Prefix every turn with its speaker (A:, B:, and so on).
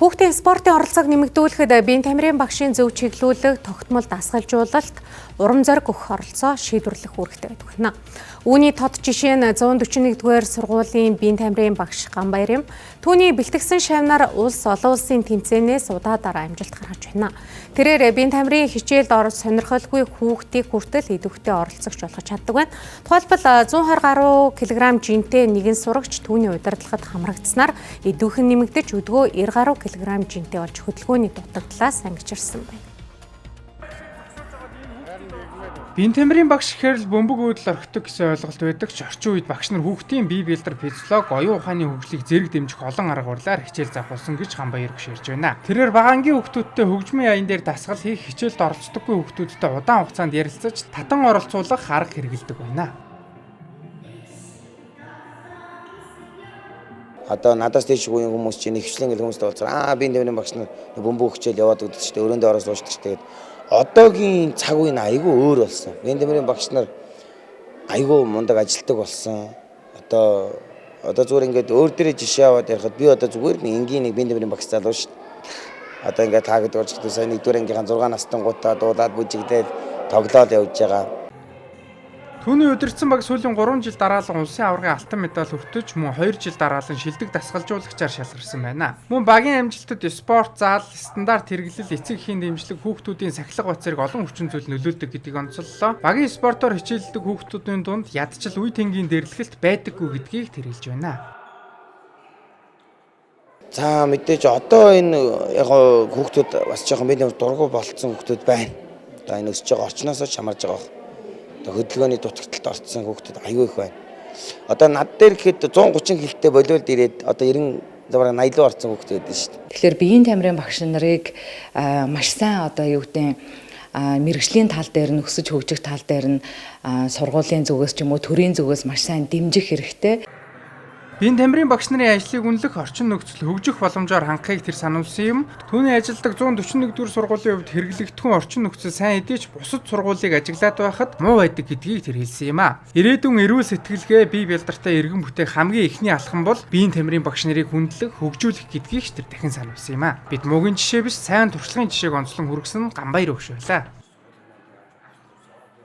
A: Хүүхдийн спортын оролцоог нэмэгдүүлэхэд биеийн тамирын багшийн зөв чиглүүлэг, тогтмол дасгалжуулалт, урам зориг өгөх оролцоо шийдвэрлэх үүрэгтэй байдаг байна. Үүний тод жишээ нь 141-р сургуулийн биеийн тамирын багш Ганбаяр юм. Түүний бэлтгэсэн шавнаар улс олон улсын тэмцээнээс удаадараа амжилт гаргаж байна. Тэрээр биеийн тамирын хичээлд орох сонирхолгүй хүүхдийг хүртэл идэвхтэй оролцогч болгож чаддаг байна. Тухайлбал 120 гаруй кг жинтэй нэгэн сурагч түүний удирдлагад хамрагдсанаар идэвхэн нэмэгдэж өдгөө 90 гаруй кг жинтэй болж хөдөлгөөний дутагдлаас ангижирсан байна.
B: Биеийн тамирын багш гэхээр л бөмбөг үүдэл орхидог гэсэн ойлголт байдаг ч орчин үед багш нар хүүхдийн бие биелдэр физиолог, оюун ухааны хөгжлийг зэрэг дэмжих олон арга барилаар хичээл завхуулсан гэж Ганбаяр гүширж байна. Тэрээр бага ангийн хүүхдүүдтэй хөгжмийн аян дээр дасгал хийх, хичээлд оролцдоггүй хүүхдүүдтэй удаан хугацаанд ярилцаж татан оролцуулах арга хэрэгэлдэг байна.
C: Одоо надаас тийш үеийн хүмүүс чинь хвчлэн гэл хүмүүстэй болцоо. Биеийн тамирын багш нар бөмбөг хичээл яваад өгдөг ч гэдэг өрөөндөө ороод суучдаг ч тэгээд одоогийн цаг үе нь айгүй өөр болсон. Биеийн тамирын багш нар айгүй мундаг ажилтдаг болсон. Одоо зүгээр ингээд өөр дээрээ жишээ аваад ярихад би одоо зүгээр нэг энгийн нэг биеийн тамирын багш залуу шүү дээ. Одоо ингээд таа гэдэг орчтой сайн 1-р ангийнхаа 6 настан гутаа дуулаад бүжигдээд тоглоод явж байгаа.
B: Түүний удирдсан баг сүүлийн 3 жил дараалан улсын аваргын алтан медаль хүртэж мөн 2 жил дараалан шилдэг дасгалжуулагчаар шалгарсан байна. Мөн багийн амжилтад спорт зал, стандарт хэрэглэл, эцэг эхийн дэмжлэг хүүхдүүдийн сахилга бацрыг олон хүчин зүйл нөлөөлдөг гэдгийг онцоллоо. Багийн спортоор хичээлдэг хүүхдүүдийн дунд ядчил үе тэнгийн дэрлэхэлт байдаггүй гэдгийг тэрэлж байна.
C: За мэдээж одоо энэ яг хүүхдүүд бас жоохон бидний дургу болцсон хүүхдүүд байна. Одоо энэ өсөж байгаа орчноосоо чамарж байгаа. Хөдөлгөөний дутагталд орцсон хүүхдүүд аюу их байна. Одоо над дээр гэхэд 130 кг-тэй болиулд ирээд одоо 80 руу орцсон хүүхдүүд байдаг шүү дээ.
D: Тэгэхээр биеийн тамирын багш нарыг маш сайн мэргэжлийн тал дээр нь өсөж хөгжих тал дээр нь сургуулийн зүгээс ч юм уу төрийн зүгээс маш сайн дэмжих хэрэгтэй.
B: Биеийн тамирын багш нарын ажлыг үнэлэх орчин нөхцөл хөгжих боломжоор хангахыг тэр сануулсан юм. Түүний ажилдаг 141-р сургуулийн хувьд хэрэглэгдэхүүн орчин нөхцөл сайн хэдий ч бусад сургуулийг ажиглаад байхад муу байдаг гэдгийг тэр хэлсэн юм а. Ирээдүйн эрүүл сэтгэлгээ, бие биелдартай иргэн бүтээх хамгийн ихний алхам бол биеийн тамирын багш нарыг хүндлэх, хөгжүүлэх гэдгийг ч тэр дахин сануулсан юм а. Бид муугийн жишээ биш, сайн туршлагын жишээг онцлон хүргэсэн Ганбаяр өгш байлаа.